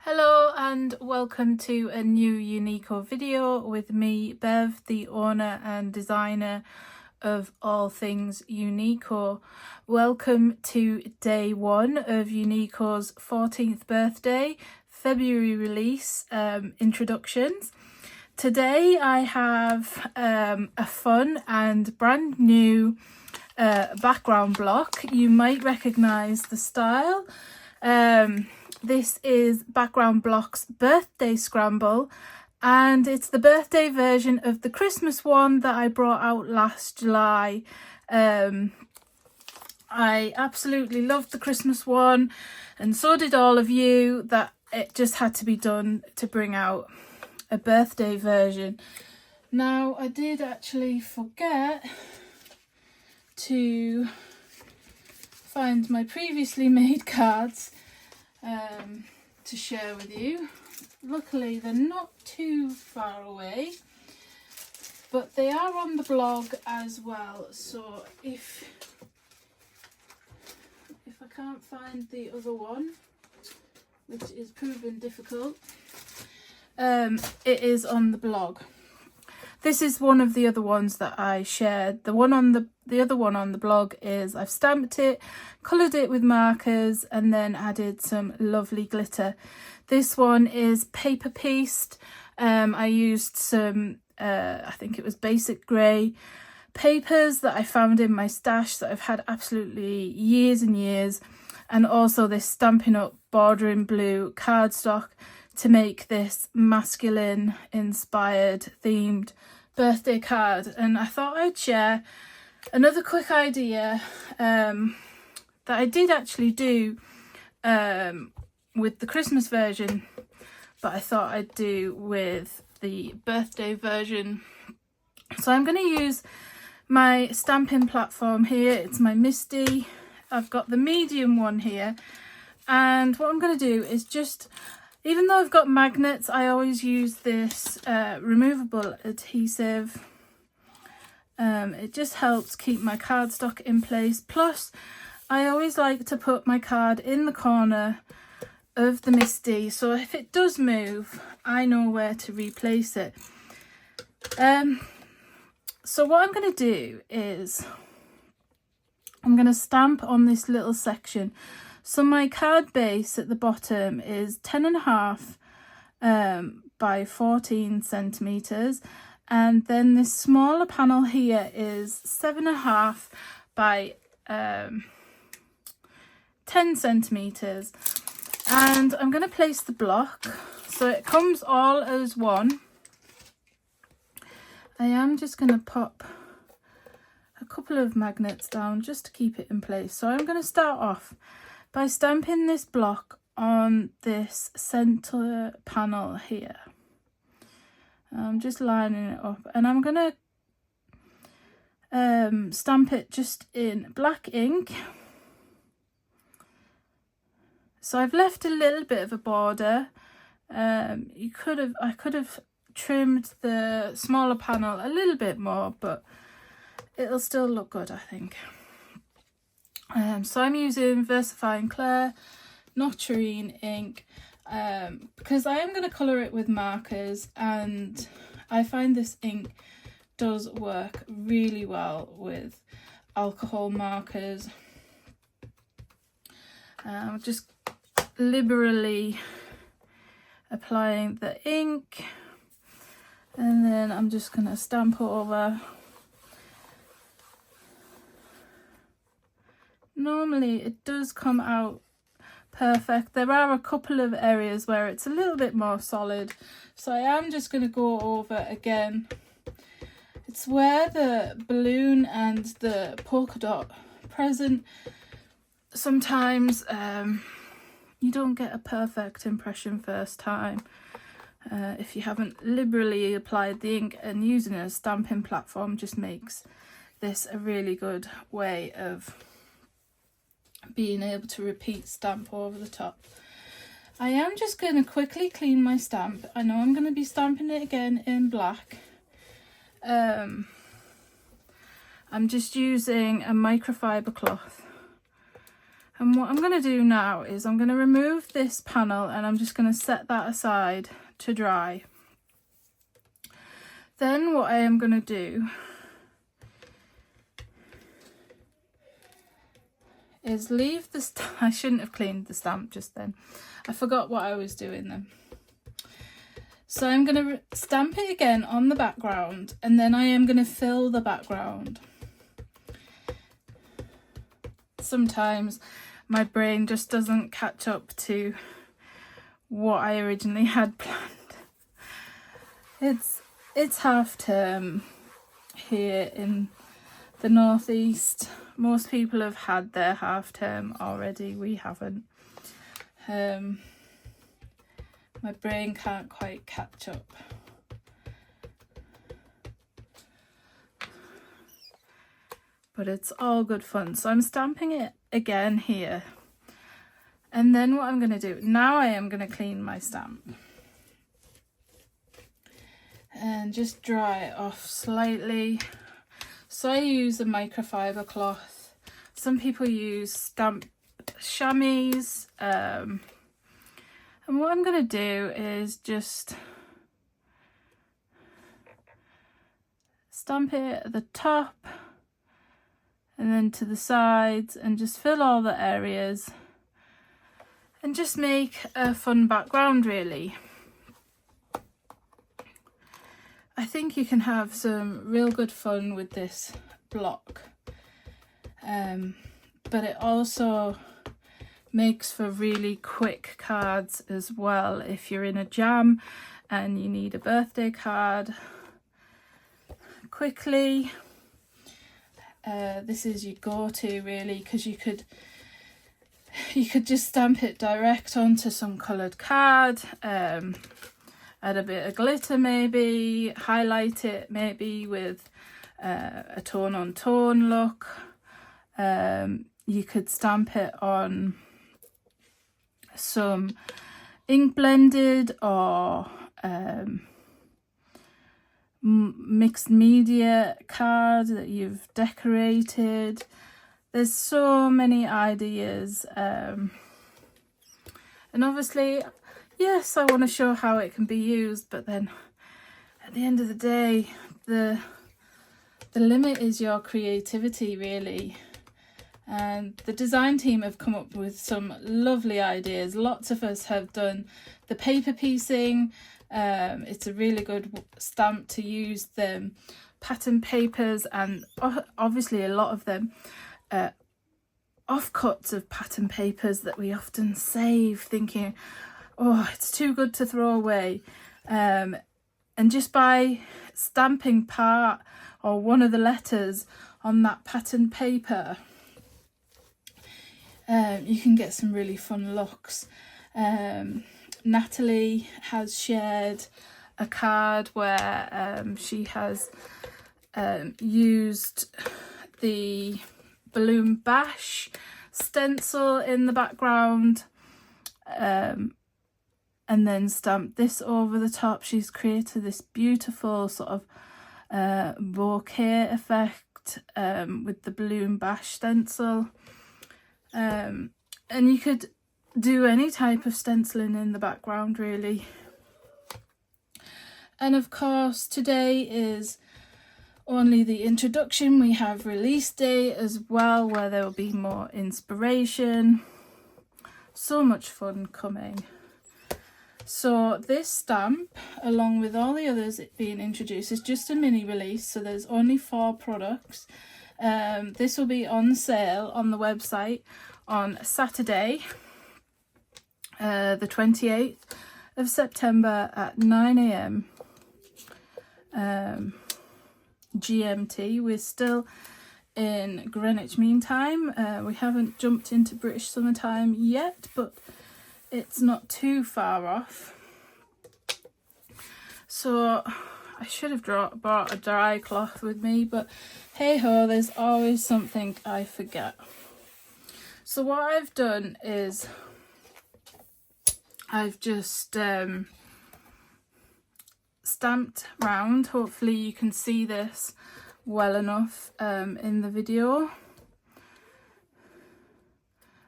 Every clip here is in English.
Hello and welcome to a new Uniko video with me, Bev, the owner and designer of all things Uniko. Welcome to day one of Uniko's 14th birthday February release introductions. Today I have a fun and brand new background block. You might recognise the style. This is Background Block's birthday scramble, and it's the birthday version of the Christmas one that I brought out last July. I absolutely loved the Christmas one, and so did all of you, that it just had to be done to bring out a birthday version. Now, I did actually forget to find my previously made cards to share with you. Luckily they're not too far away, but they are on the blog as well, so if I can't find the other one, which is proving difficult, it is on the blog. This is one of the other ones that I shared. The other one on the blog is I've stamped it, coloured it with markers, and then added some lovely glitter. This one is paper pieced. I used some, I think it was basic grey papers that I found in my stash that I've had absolutely years and years, and also this Stampin' Up! Bordering Blue cardstock to make this masculine inspired themed birthday card. And I thought I'd share another quick idea that I did actually do with the Christmas version, but I thought I'd do with the birthday version. So I'm going to use my stamping platform here. It's my Misty. I've got the medium one here, and what I'm going to do is just, even though I've got magnets, I always use this removable adhesive. It just helps keep my cardstock in place. Plus, I always like to put my card in the corner of the Misty, so if it does move, I know where to replace it. So what I'm going to do is I'm going to stamp on this little section. So my card base at the bottom is 10.5 by 14 centimetres, and then this smaller panel here is 7.5 by 10 centimetres. And I'm going to place the block so it comes all as one. I am just going to pop a couple of magnets down just to keep it in place. So I'm going to start off by stamping this block on this centre panel here. I'm just lining it up, and I'm going to stamp it just in black ink. So I've left a little bit of a border. I could have trimmed the smaller panel a little bit more, but it'll still look good, I think. So I'm using VersaFine Clear, not Tureen ink, because I am going to colour it with markers, and I find this ink does work really well with alcohol markers. Just liberally applying the ink, and then I'm just going to stamp over. Normally it does come out perfect. There are a couple of areas where it's a little bit more solid, so I am just going to go over again. It's where the balloon and the polka dot present. Sometimes you don't get a perfect impression first time if you haven't liberally applied the ink, and using a stamping platform just makes this a really good way of being able to repeat stamp over the top. I am just going to quickly clean my stamp. I know I'm going to be stamping it again in black. I'm just using a microfiber cloth. And what I'm going to do now is I'm going to remove this panel and I'm just going to set that aside to dry. Then what I am going to do is leave the I shouldn't have cleaned the stamp just then. I forgot what I was doing then. So I'm going to stamp it again on the background, and then I am going to fill the background. Sometimes my brain just doesn't catch up to what I originally had planned. It's half term here in the northeast. Most people have had their half term already. We haven't. My brain can't quite catch up. But it's all good fun. So I'm stamping it again here. And then what I'm going to do, now I am going to clean my stamp. And just dry it off slightly. So I use a microfiber cloth. Some people use stamp chamois. And what I'm going to do is just stamp it at the top and then to the sides and just fill all the areas and just make a fun background really. I think you can have some real good fun with this block, but it also makes for really quick cards as well. If you're in a jam and you need a birthday card quickly, this is your go-to really, because you could just stamp it direct onto some coloured card, add a bit of glitter maybe, highlight it maybe with a tone on tone look. You could stamp it on some ink blended or mixed media card that you've decorated. There's so many ideas, and obviously yes, I want to show how it can be used, but then at the end of the day the limit is your creativity really. And the design team have come up with some lovely ideas. Lots of us have done the paper piecing. It's a really good stamp to use, the pattern papers, and obviously a lot of them offcuts of pattern papers that we often save thinking, oh, it's too good to throw away. And just by stamping part or one of the letters on that pattern paper, you can get some really fun looks. Natalie has shared a card where she has used the Balloon Bash stencil in the background, and then stamped this over the top. She's created this beautiful sort of bouquet effect with the Balloon Bash stencil. And you could do any type of stenciling in the background really. And of course today is only the introduction. We have release day as well, where there will be more inspiration. So much fun coming. So this stamp, along with all the others being introduced, is just a mini release, so there's only 4 products. This will be on sale on the website on Saturday, the 28th of September at 9 AM GMT. We're still in Greenwich Mean Time. We haven't jumped into British summertime yet, but it's not too far off. So I should have brought a dry cloth with me, but hey ho, there's always something I forget. So what I've done is I've just stamped round. Hopefully you can see this well enough in the video.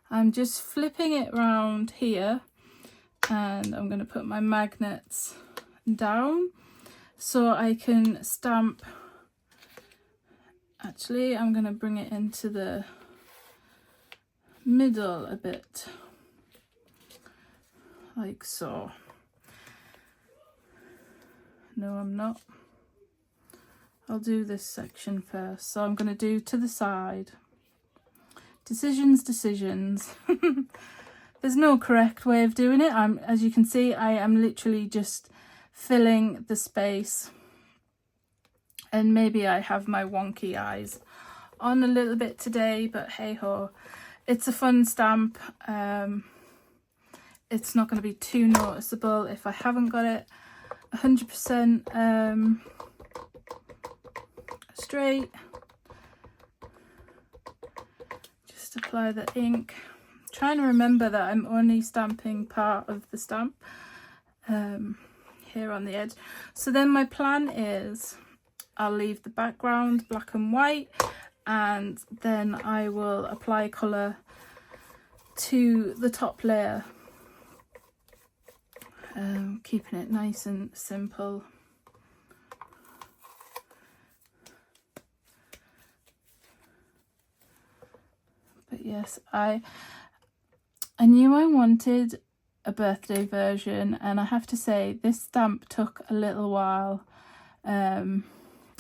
I'm just flipping it around here, and I'm going to put my magnets down so I can stamp. Actually, I'm going to bring it into the middle a bit, like so. No, I'm not. I'll do this section first. So I'm going to do to the side. Decisions. There's no correct way of doing it. As you can see, I am literally just filling the space. And maybe I have my wonky eyes on a little bit today, but hey ho. It's a fun stamp. It's not going to be too noticeable if I haven't got it 100% straight. Just apply the ink. I'm trying to remember that I'm only stamping part of the stamp here on the edge. So then my plan is I'll leave the background black and white, and then I will apply colour to the top layer, keeping it nice and simple. But yes, I knew I wanted a birthday version, and I have to say this stamp took a little while.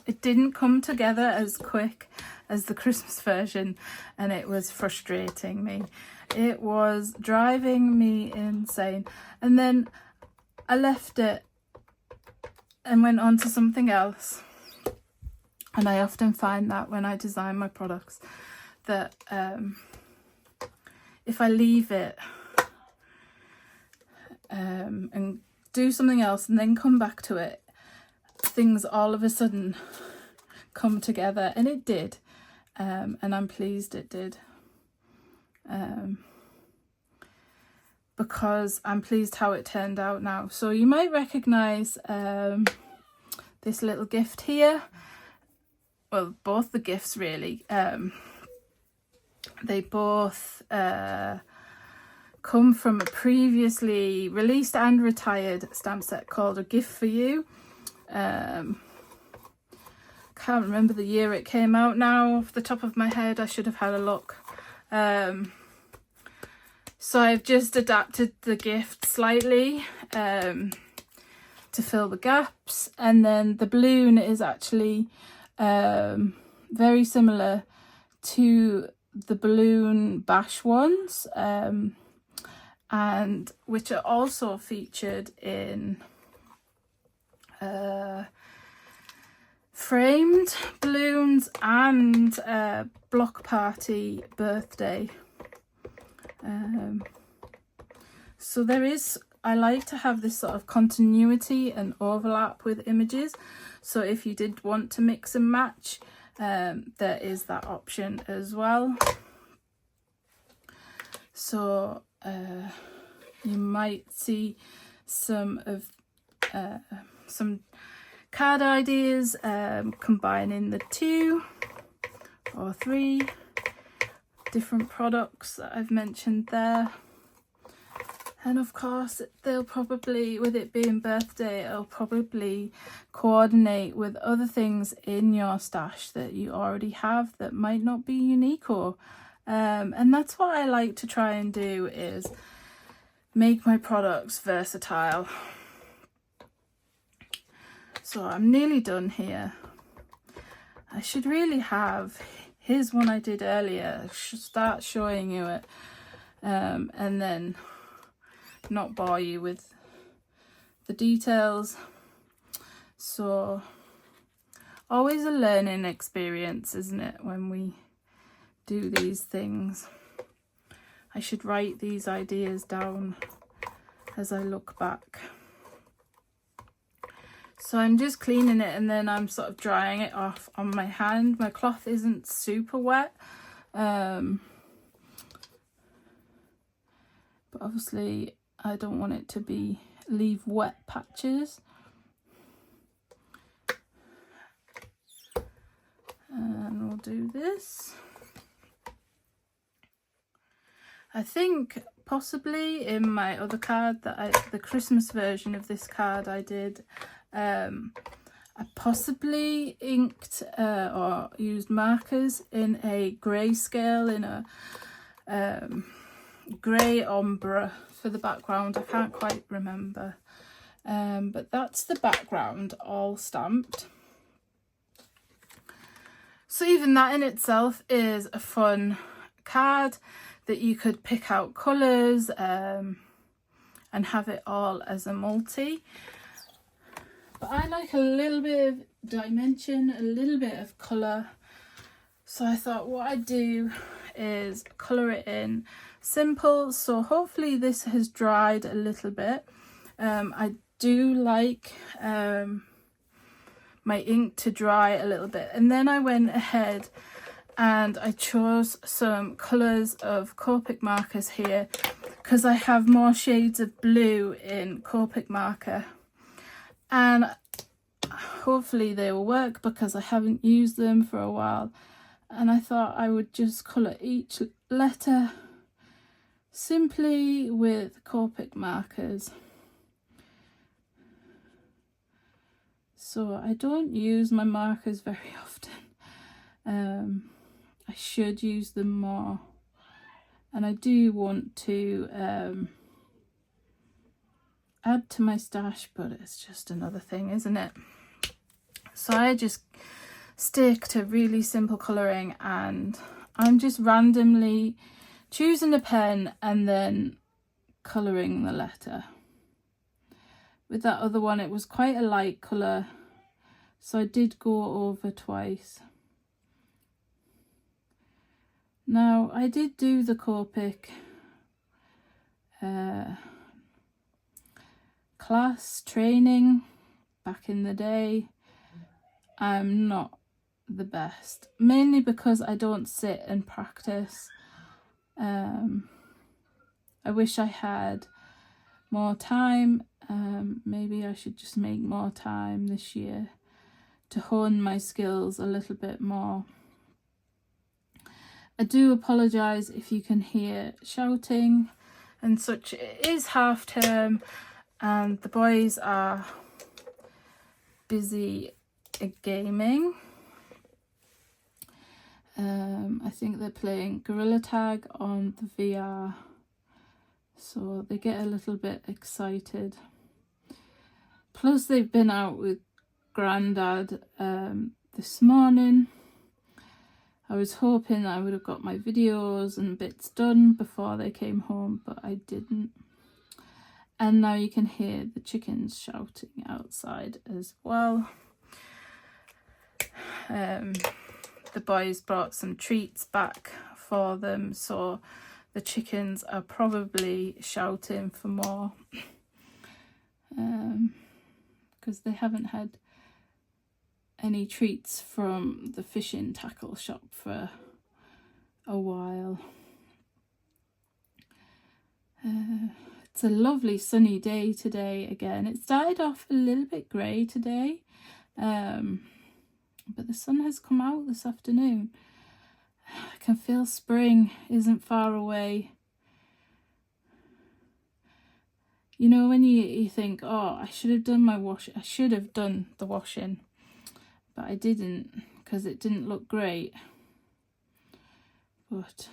It didn't come together as quick as the Christmas version, and it was frustrating me. It was driving me insane. And then I left it and went on to something else. And I often find that when I design my products, that if I leave it and do something else and then come back to it, things all of a sudden come together, and it did, and I'm pleased it did, because I'm pleased how it turned out now. So you might recognize this little gift here. Well, both the gifts really. They both come from a previously released and retired stamp set called A Gift for You. Can't remember the year it came out now off the top of my head. I should have had a look. So I've just adapted the gift slightly to fill the gaps, and then the balloon is actually very similar to the balloon bash ones, and which are also featured in framed balloons and block party birthday. So there is, I like to have this sort of continuity and overlap with images. So if you did want to mix and match, there is that option as well. So you might see some of some card ideas combining the 2 or 3 different products that I've mentioned there. And of course they'll probably, with it being birthday, it'll probably coordinate with other things in your stash that you already have that might not be Uniko. And that's what I like to try and do, is make my products versatile. So I'm nearly done here. I should really have, here's one I did earlier, I should start showing you it, and then not bore you with the details. So always a learning experience, isn't it, when we do these things. I should write these ideas down as I look back. So I'm just cleaning it, and then I'm sort of drying it off on my hand. My cloth isn't super wet, but obviously I don't want it to leave wet patches. And we'll do this. I think possibly in my other card that the Christmas version of this card I did, I possibly inked or used markers in a grayscale, in a grey ombre for the background. I can't quite remember. But that's the background all stamped. So even that in itself is a fun card that you could pick out colours and have it all as a multi. But I like a little bit of dimension, a little bit of colour. So I thought what I'd do is colour it in simple. So hopefully this has dried a little bit. I do like my ink to dry a little bit, and then I went ahead and I chose some colours of Copic markers here because I have more shades of blue in Copic marker, and hopefully they will work because I haven't used them for a while. And I thought I would just colour each letter simply with Copic markers. So I don't use my markers very often. I should use them more. And I do want to add to my stash, but it's just another thing, isn't it? So I just stick to really simple colouring, and I'm just randomly choosing a pen and then colouring the letter. With that other one, it was quite a light colour, so I did go over twice. Now, I did do the Copic class training back in the day. I'm not the best, mainly because I don't sit and practice. I wish I had more time. Maybe I should just make more time this year to hone my skills a little bit more. I do apologise if you can hear shouting and such. It is half term and the boys are busy gaming. I think they're playing Gorilla Tag on the VR, so they get a little bit excited. Plus they've been out with Grandad this morning. I was hoping I would have got my videos and bits done before they came home, but I didn't. And now you can hear the chickens shouting outside as well. The boys brought some treats back for them, so the chickens are probably shouting for more because they haven't had any treats from the fishing tackle shop for a while. It's a lovely sunny day today again. It started off a little bit grey today, but the sun has come out this afternoon. I can feel spring isn't far away. You know, when you think, oh, I should have done my wash, I should have done the washing, but I didn't because it didn't look great. But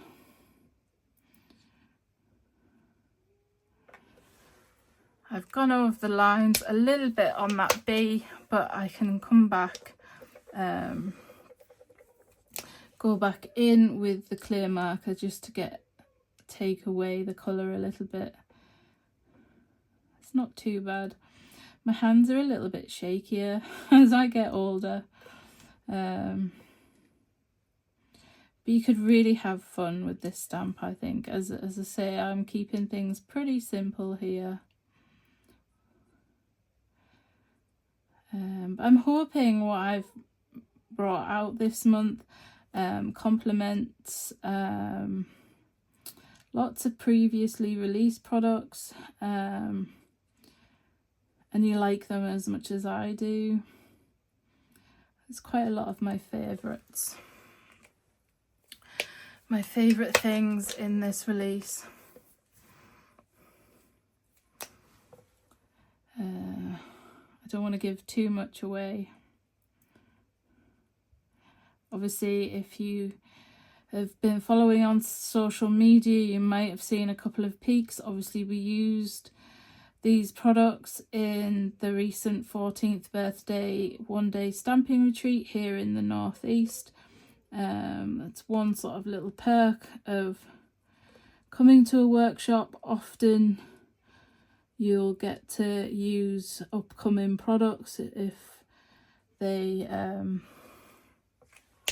I've gone over the lines a little bit on that B, but I can come back, go back in with the clear marker just to take away the colour a little bit. It's not too bad. My hands are a little bit shakier as I get older. But you could really have fun with this stamp, I think. As I say, I'm keeping things pretty simple here. I'm hoping what I've brought out this month complements lots of previously released products, and you like them as much as I do. It's quite a lot of my favourites. my favourite things in this release. I don't want to give too much away. Obviously, if you have been following on social media, you might have seen a couple of peeks. Obviously, we used these products in the recent 14th birthday one-day stamping retreat here in the northeast. That's one sort of little perk of coming to a workshop. Often you'll get to use upcoming products if they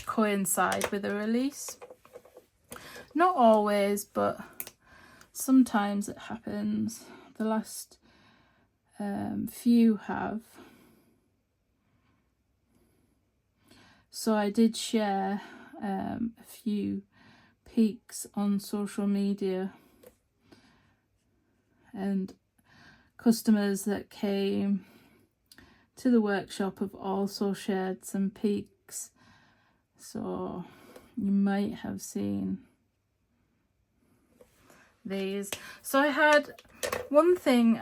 coincide with a release. Not always, but sometimes it happens. The last few have. So I did share a few peeks on social media, and customers that came to the workshop have also shared some peeks, so you might have seen these. So I had one thing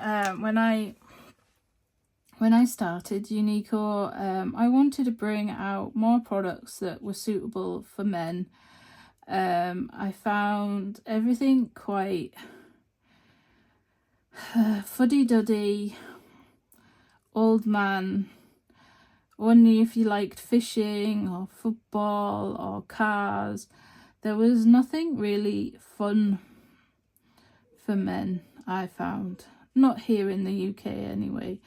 when I started Uniko, I wanted to bring out more products that were suitable for men. I found everything quite fuddy-duddy, old man, only if you liked fishing or football or cars. There was nothing really fun for men, I found. Not here in the UK anyway.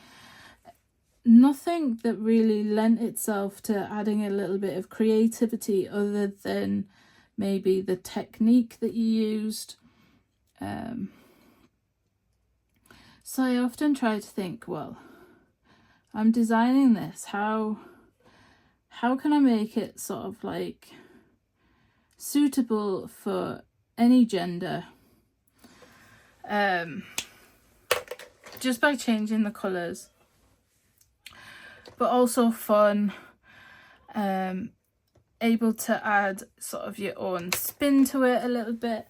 Nothing that really lent itself to adding a little bit of creativity other than maybe the technique that you used. So I often try to think, well, I'm designing this, how can I make it sort of like suitable for any gender, just by changing the colours, but also fun, able to add sort of your own spin to it a little bit.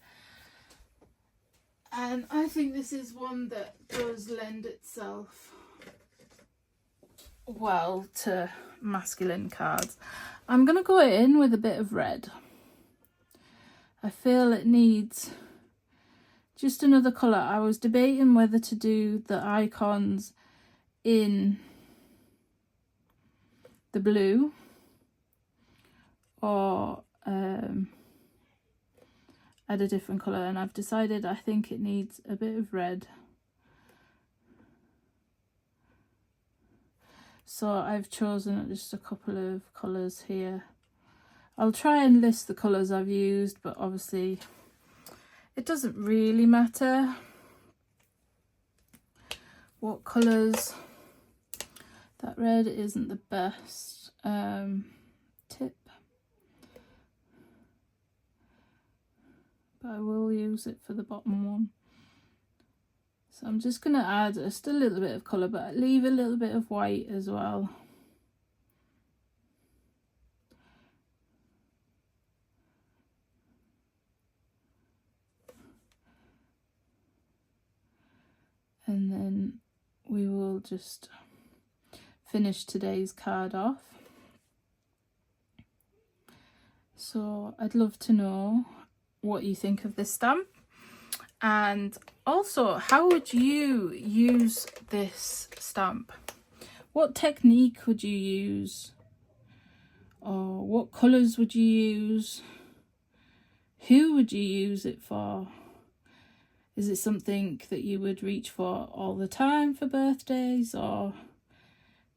And I think this is one that does lend itself well to masculine cards. I'm going to go in with a bit of red. I feel it needs just another colour. I was debating whether to do the icons in the blue or add a different colour, and I've decided I think it needs a bit of red. So I've chosen just a couple of colours here. I'll try and list the colours I've used, but obviously it doesn't really matter what colours. That red isn't the best tip, but I will use it for the bottom one. So I'm just going to add just a little bit of colour, but leave a little bit of white as well. And then we will just finish today's card off. So I'd love to know what you think of this stamp, and also how would you use this stamp? What technique would you use, or what colours would you use? Who would you use it for? Is it something that you would reach for all the time for birthdays, or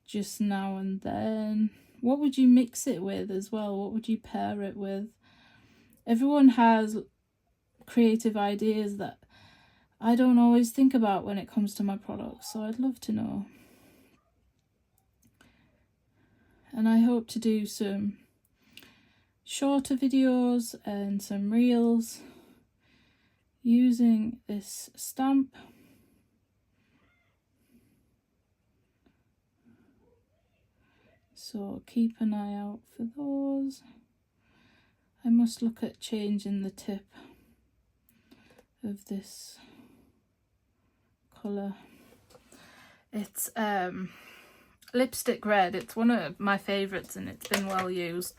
just now and then? What would you mix it with as well? What would you pair it with? Everyone has creative ideas that I don't always think about when it comes to my products, so I'd love to know. And I hope to do some shorter videos and some reels using this stamp. So keep an eye out for those. I must look at changing the tip of this colour. It's lipstick red. It's one of my favourites and it's been well used.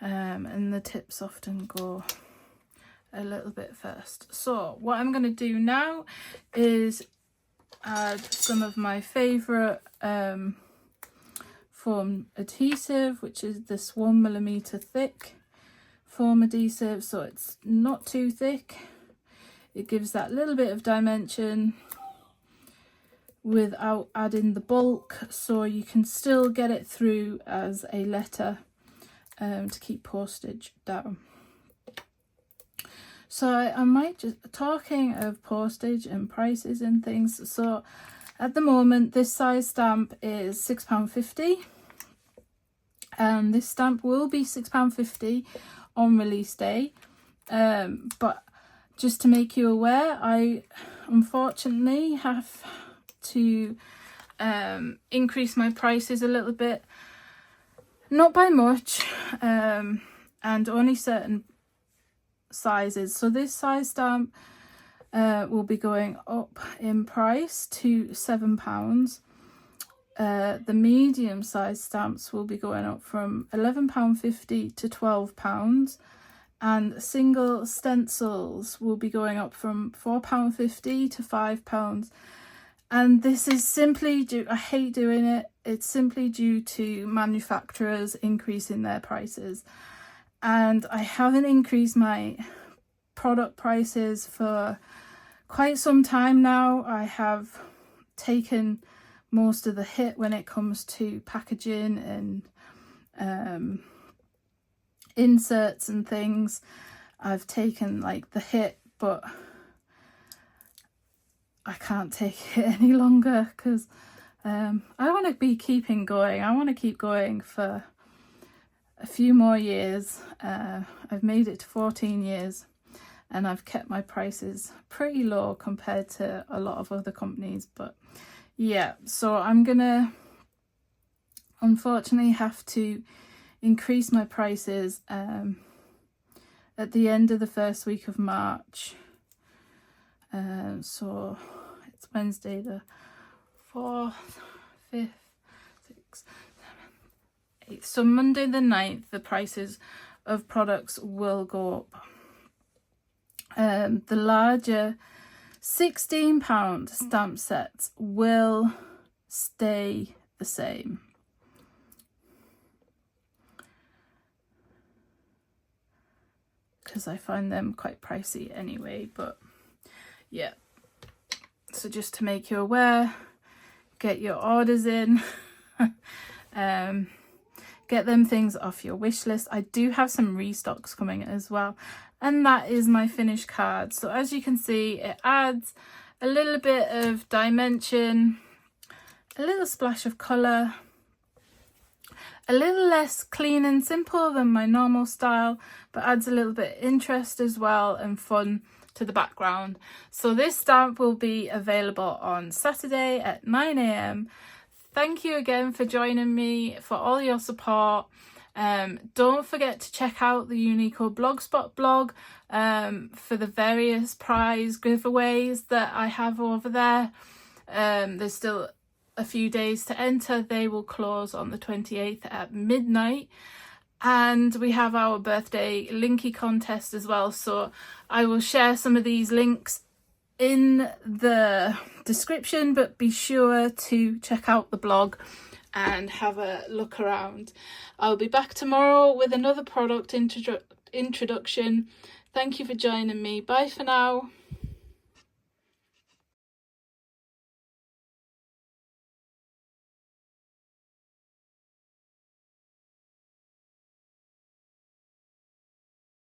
And the tips often go a little bit first. So what I'm going to do now is add some of my favourite foam adhesive, which is this 1mm thick foam adhesive, so it's not too thick. It gives that little bit of dimension without adding the bulk, so you can still get it through as a letter to keep postage down. So I might just, talking of postage and prices and things, so at the moment this size stamp is £6.50 and this stamp will be £6.50 on release day, but just to make you aware, I unfortunately have to increase my prices a little bit, not by much, and only certain sizes. So this size stamp will be going up in price to £7. The medium size stamps will be going up from £11.50 to £12, and single stencils will be going up from £4.50 to £5. And this is simply due, I hate doing it, it's simply due to manufacturers increasing their prices. And I haven't increased my product prices for quite some time now. I have taken most of the hit when it comes to packaging and inserts and things. I've taken like the hit, but I can't take it any longer because I want to be keeping going. I want to keep going for a few more years. I've made it to 14 years and I've kept my prices pretty low compared to a lot of other companies. But yeah, so I'm gonna unfortunately have to increase my prices at the end of the first week of March. So it's Wednesday the 4th, 5th, 6th, 7th, 8th. So Monday the 9th, the prices of products will go up. The larger £16 stamp sets will stay the same. Because I find them quite pricey anyway, but yeah. So just to make you aware, get your orders in. Get them things off your wish list. I do have some restocks coming as well. And that is my finished card. So as you can see, it adds a little bit of dimension, a little splash of colour, a little less clean and simple than my normal style, but adds a little bit of interest as well and fun to the background. So this stamp will be available on Saturday at 9 AM. Thank you again for joining me, for all your support. Don't forget to check out the Uniko Blogspot blog for the various prize giveaways that I have over there. There's still a few days to enter. They will close on the 28th at midnight. And we have our birthday linky contest as well. So I will share some of these links in the description, but be sure to check out the blog and have a look around. I'll be back tomorrow with another product introduction. Thank you for joining me. Bye for now.